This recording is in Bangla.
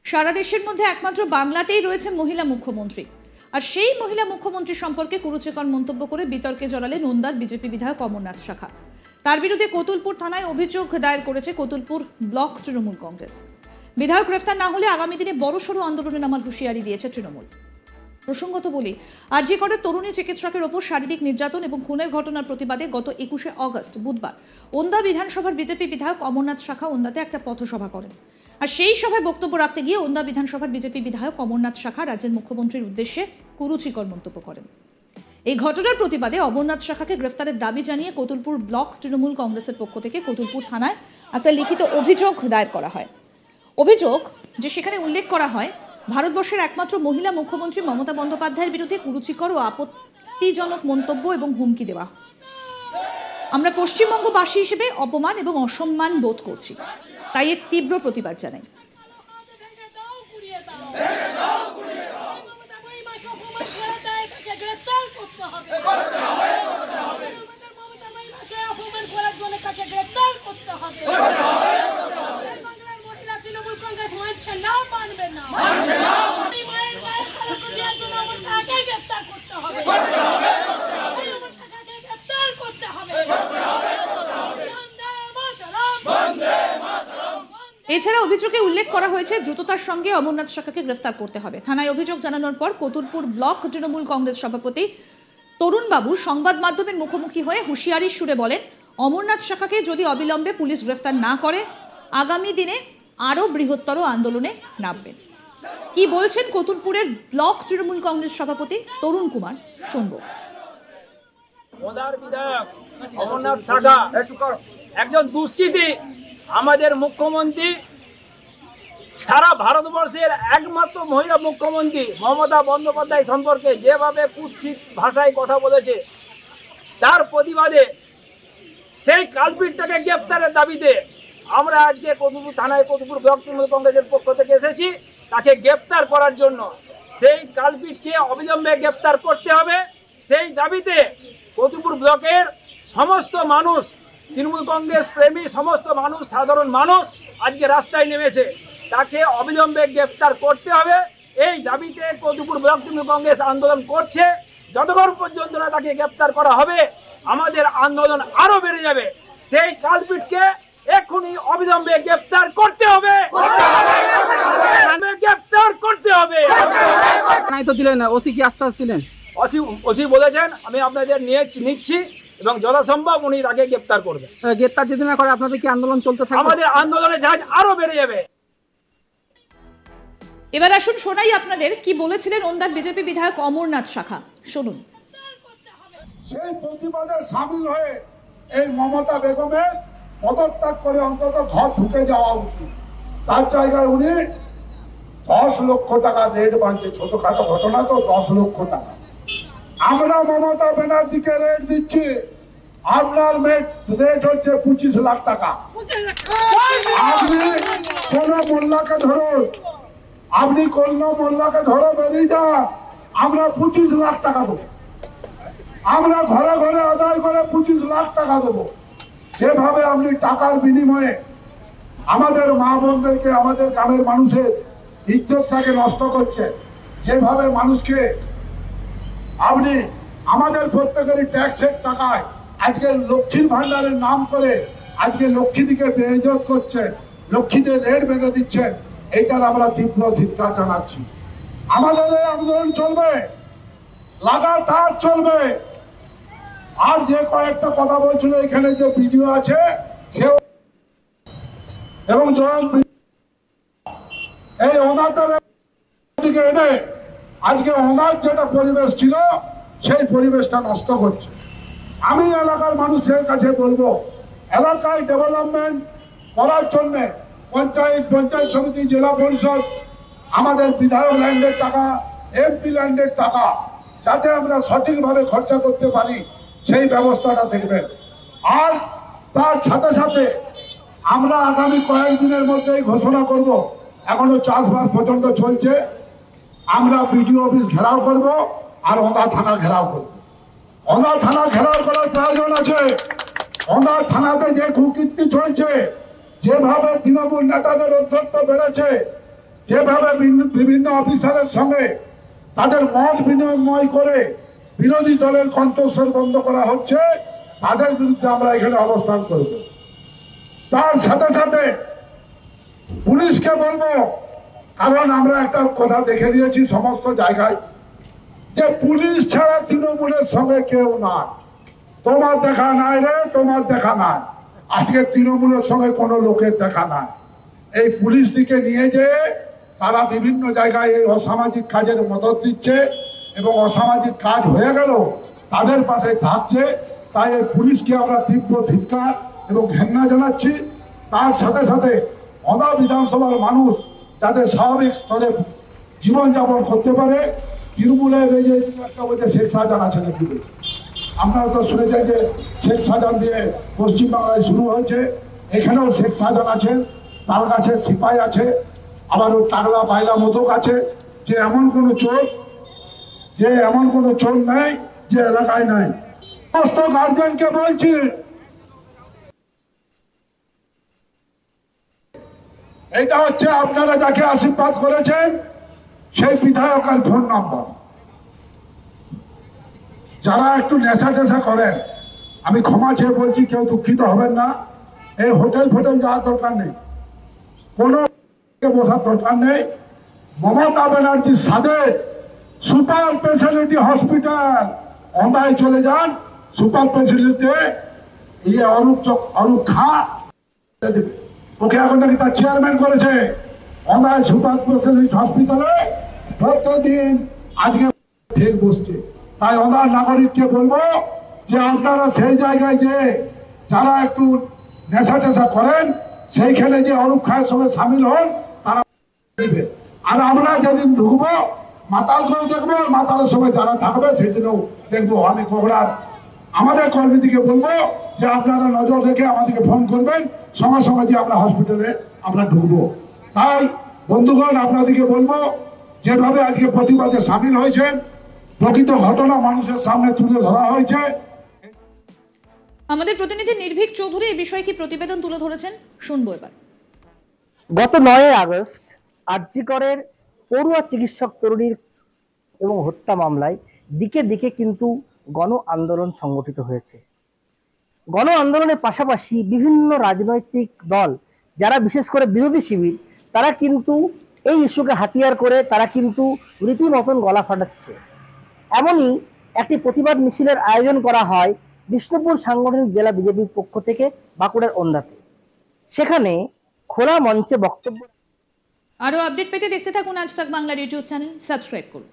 সারা দেশের মধ্যে একমাত্র বাংলাতেই রয়েছে মহিলা মুখ্যমন্ত্রী, আর সেই মহিলা মুখ্যমন্ত্রী সম্পর্কে কুরুচিকর মন্তব্য করে বিতর্কে জড়ালেন ওন্দার বিজেপি বিধায়ক অমরনাথ শাখা। তার বিরুদ্ধে কোতুলপুর থানায় অভিযোগ দায়ের করেছে কোতুলপুর ব্লক তৃণমূল কংগ্রেস। বিধায়ক গ্রেফতার না হলে আগামী দিনে বড়সড় আন্দোলনে নামার হুঁশিয়ারি দিয়েছে তৃণমূল। প্রসঙ্গত বলি, আরজি করের তরুণী চিকিৎসকের ওপর শারীরিক নির্যাতন এবং খুনের ঘটনার প্রতিবাদে গত 21শে অগস্ট বুধবার ওন্দা বিধানসভার বিজেপি বিধায়ক অমরনাথ শাখা ওন্দাতে একটা পথসভা করেন। আর সেই সভায় বক্তব্য রাখতে গিয়ে ওন্দা বিধানসভার বিজেপি বিধায়ক অমরনাথ শাখা রাজ্যের মুখ্যমন্ত্রীর উদ্দেশ্যে কুরুচিকর মন্তব্য করেন। এই ঘটনার প্রতিবাদে অমরনাথ শাখাকে গ্রেফতারের দাবি জানিয়ে কোতুলপুর ব্লক তৃণমূল কংগ্রেসের পক্ষ থেকে কোতুলপুর থানায় একটা লিখিত অভিযোগ দায়ের করা হয়। অভিযোগ যে সেখানে উল্লেখ করা হয়, ভারতবর্ষের একমাত্র মহিলা মুখ্যমন্ত্রী মমতা বন্দ্যোপাধ্যায়ের বিরুদ্ধে কুরুচিকর ও আপত্তিজনক মন্তব্য এবং হুমকি দেওয়া। আমরা পশ্চিমবঙ্গবাসী হিসেবে অপমান এবং অসম্মান বোধ করছি, তাই এর তীব্র প্রতিবাদ জানাই। এছাড়া অভিযোগে উল্লেখ করা হয়েছে দ্রুততার সঙ্গে অমরনাথ শাখাকে গ্রেফতার করতে হবে। থানায় অভিযোগ জানানোর পর কোতুলপুর ব্লক তৃণমূল কংগ্রেস সভাপতি তরুণ বাবু সংবাদ মাধ্যমের মুখোমুখি হয়ে হুঁশিয়ারির সুরে বলেন, অমরনাথ শাখাকে যদি অবিলম্বে পুলিশ গ্রেফতার না করে আগামী দিনে আরও বৃহত্তর আন্দোলনে নামবেন। কি বলছেন কোতুলপুরের ব্লক তৃণমূল কংগ্রেস সভাপতি তরুণ কুমার, শুনব। বিধায়ক অমরনাথ শাখা একজন দুষ্কৃতী, আমাদের মুখ্যমন্ত্রী, সারা ভারতবর্ষের একমাত্র মহিলা মুখ্যমন্ত্রী মমতা বন্দ্যোপাধ্যায় সম্পর্কে যেভাবে কুৎসিত ভাষায় কথা বলেছে, তার প্রতিবাদে সেই কালপিটটাকে গ্রেপ্তারের দাবিতে আমরা আজকে কোতুলপুর থানায় কোতুলপুর ব্লক তৃণমূল কংগ্রেসের পক্ষ থেকে এসেছি তাকে গ্রেপ্তার করার জন্য। সেই কালপিটকে অবিলম্বে গ্রেপ্তার করতে হবে, সেই দাবিতে কোতুলপুর ব্লকের সমস্ত মানুষ, তৃণমূল কংগ্রেস প্রেমী সমস্ত মানুষ, সাধারণ মানুষ আজকে রাস্তায় নেমেছে। তাকে অবিলম্বে গ্রেপ্তার করতে হবে, এই দাবিতে কোতুলপুর ব্লক তৃণমূল কংগ্রেস আন্দোলন করছে। যতক্ষণ পর্যন্ত না তাকে গ্রেপ্তার করা হবে আমাদের আন্দোলন আরো বেড়ে যাবে। সেই কালপিটকে এখনই অবিলম্বে গ্রেপ্তার করতে হবে, গ্রেপ্তার করতে হবে। ওসি কি আশ্বাস দিলেন? ওসি বলেছেন আমি আপনাদের নিচ্ছি এবং যথাসম্ভব উনি তাকে গ্রেপ্তার করবেন। গ্রেপ্তার যদি না করে আপনাদের কি আন্দোলন চলতে থাকবে? আমাদের আন্দোলনের ঝাঁজ আরো বেড়ে যাবে। এবার আসুন শোনাই আপনাদের কি বলেছিলেন ওন্দার বিজেপি বিধায়ক অমরনাথ শাখা, শুনুন। সেই প্রতিবাদে সামিল হয়ে এই মমতা বেগমের পদত্যাগ করে অন্তত ঘর ঢুকে যাওয়া উচিত। তার জায়গায় উনি 10 লক্ষ টাকা রেট বাঁধছে, ছোটখাটো ঘটনা তো 10 লক্ষ টাকা। আমরা মমতা ব্যানার্জিকে রেট দিচ্ছি, আপনার রেট হচ্ছে 25 লাখ টাকা। আপনি কোন মোল্লাকে ধরুন, আপনি কোন মোল্লাকে ধরে বেরিয়ে যান, আমরা 25 লাখ টাকা দেবো। আমরা ঘরে ঘরে আদায় করে 25 লাখ টাকা দেবো। যেভাবে আপনি টাকার বিনিময়ে আমাদের মা বোনদেরকে, আমাদের গ্রামের মানুষের ইজ্জতটাকে নষ্ট করছে, যেভাবে মানুষকে আপনি আমাদের প্রত্যেকেরই ট্যাক্সের টাকায় আজকে লক্ষ্মীর ভান্ডারের নাম করে আজকে লক্ষ্মীদিকে বেইজ্জত করছেন, লক্ষ্মীদের রেট বেঁধে দিচ্ছেন, এইটার আমরা তীব্র ধিক্কার জানাচ্ছি। আমাদের এই আন্দোলন চলবে, লাগাতার চলবে। আর যে কয়েকটা কথা বলছিল এখানে যে ভিডিও আছে সেও এবং এই অনাথের দিকে এনে আজকে অনাথ যেটা পরিবেশ ছিল সেই পরিবেশটা নষ্ট করছে। আমি এলাকার মানুষের কাছে বলবো, এলাকায় ডেভেলপমেন্ট করার জন্য পঞ্চায়েত সমিতি, জেলা পরিষদ, আমাদের বিধায়ক ল্যান্ডের টাকা, এমপি ল্যান্ডের টাকা যাতে আমরা সঠিকভাবে খরচা করতে পারি সেই ব্যবস্থাটা দেখবেন। আর তার সাথে সাথে আমরা আগামী কয়েকদিনের মধ্যেই ঘোষণা করব, এখনো চাষবাস পর্যন্ত চলছে, আমরা বিডিও অফিস ঘেরাও করব আর ওন্দা থানা ঘেরাও করব। ওন্দা থানা ঘেরাও করার প্রয়োজন আছে। ওন্দা থানাতে যে কুকীর্তি চলছে, যেভাবে তৃণমূল নেতাদের অধ্যক্ষ বেড়েছে, যেভাবে বিভিন্ন অফিসারের সঙ্গে তাদের মত বিনিময় করে বিরোধী দলের কণ্ঠস্বর বন্ধ করা হচ্ছে, তাদের বিরুদ্ধে আমরা এখানে অবস্থান করব। তার সাথে সাথে পুলিশকে বলবো, কারণ আমরা একটা কথা দেখে নিয়েছি সমস্ত জায়গায়, যে পুলিশ ছাড়া তৃণমূলের সঙ্গে কেউ নাই। তোমার দেখা নাই রে, তোমার দেখা নাই। আজকে তৃণমূলের সঙ্গে কোনো লোকের দেখা নাই। এই পুলিশ দিকে নিয়ে যেয়ে তারা বিভিন্ন জায়গায় এই অসামাজিক কাজের মদত দিচ্ছে এবং অসামাজিক কাজ হয়ে গেল তাদের পাশে থাকছে। তাই এই পুলিশকে আমরা তীব্র ধিক্কার এবং ঘেন্না জানাচ্ছি। তার সাথে সাথে অদা বিধানসভার মানুষ যাতে স্বাভাবিক স্তরে জীবনযাপন করতে পারে, তৃণমূলের এই যে একটা বলছে শেখ শাহজাহান আছে নাকি বলছে, আপনারা তো শুনেছেন যে শেখ শাহজাহান দিয়ে পশ্চিমবাংলায় শুরু হয়েছে, এখানেও শেখ শাহজাহান আছেন, তার কাছে সিপাই আছে, আবার ওই টাগলা বাইলা মদক আছে। যে এমন কোনো চোর নেই যে এলাকায় নাই। সমস্ত গার্জেনকে বলছি, এটা হচ্ছে আপনারা যাকে আশীর্বাদ করেছেন সেই বিধায়কের ফোন নম্বর। যারা একটু নেশা টেশা করেন, আমি ক্ষমা চেয়ে বলছি, কেউ দুঃখিত হবেন না। এই হোটেল ফোটেল যাওয়ার দরকার নেই, কোনো বসার দরকার নেই। মমতা ব্যানার্জির সাথে সুপার স্পেশালিটি হসপিটাল অন্ধায় চলে যান। সুপার স্পেশালিটিতে অরূপ খা, ওকে এখন নাকি তার চেয়ারম্যান করেছে। অন্ধায় সুপার স্পেশালিটি হসপিটালে প্রত্যেকদিন আজকে ঠিক বসছে। তাই অন্ধার নাগরিককে বলবো যে আপনারা সেই জায়গায় যে যারা একটু নেশা টেশা করেন সেইখানে যে অরূপ খায়ের সঙ্গে সামিল হন, তারা দিবে। আর আমরা যেদিন ঢুকবো মাতালকেও দেখবো, মাতালের সঙ্গে যারা থাকবে সেদিনও দেখবো। আমি কোবরার আমাদের কর্মীদিকে বলবো যে আপনারা নজর রেখে আমাদেরকে ফোন করবেন, সঙ্গে সঙ্গে যে আমরা হসপিটালে আমরা ঢুকবো। তাই বন্ধুগণ, আপনাদেরকে বলবো যেভাবে আজকে প্রতিবাদে সামিল হয়েছেন, প্রকৃত ঘটনা মানুষের সামনে তুলে ধরা হয়েছে। আমাদের প্রতিনিধি নির্ভীক চৌধুরী এই বিষয়ে কি প্রতিবেদন তুলে ধরেছেন, শুনবো এবার। গত 9 আগস্ট আরজি করের পড়ুয়া চিকিৎসক তরুণীর এবং হত্যা মামলায় দিকে দিকে কিন্তু গণ আন্দোলন সংগঠিত হয়েছে। গণ আন্দোলনের পাশাপাশি বিভিন্ন রাজনৈতিক দল যারা বিশেষ করে বিরোধী শিবির, তারা কিন্তু এই ইস্যুকে হাতিয়ার করে তারা কিন্তু রীতিমতন গলা ফাটাচ্ছে। এমনই একটি প্রতিবাদ মিছিলের আয়োজন করা হয় বিষ্ণুপুর সাংগঠনিক জেলা বিজেপির পক্ষ থেকে বাঁকুড়ার ওন্দাতে। সেখানে খোলা মঞ্চে বক্তব্য। আরো আপডেট পেতে দেখতে থাকুন আজ তাক বাংলার ইউটিউব চ্যানেল, সাবস্ক্রাইব করুন।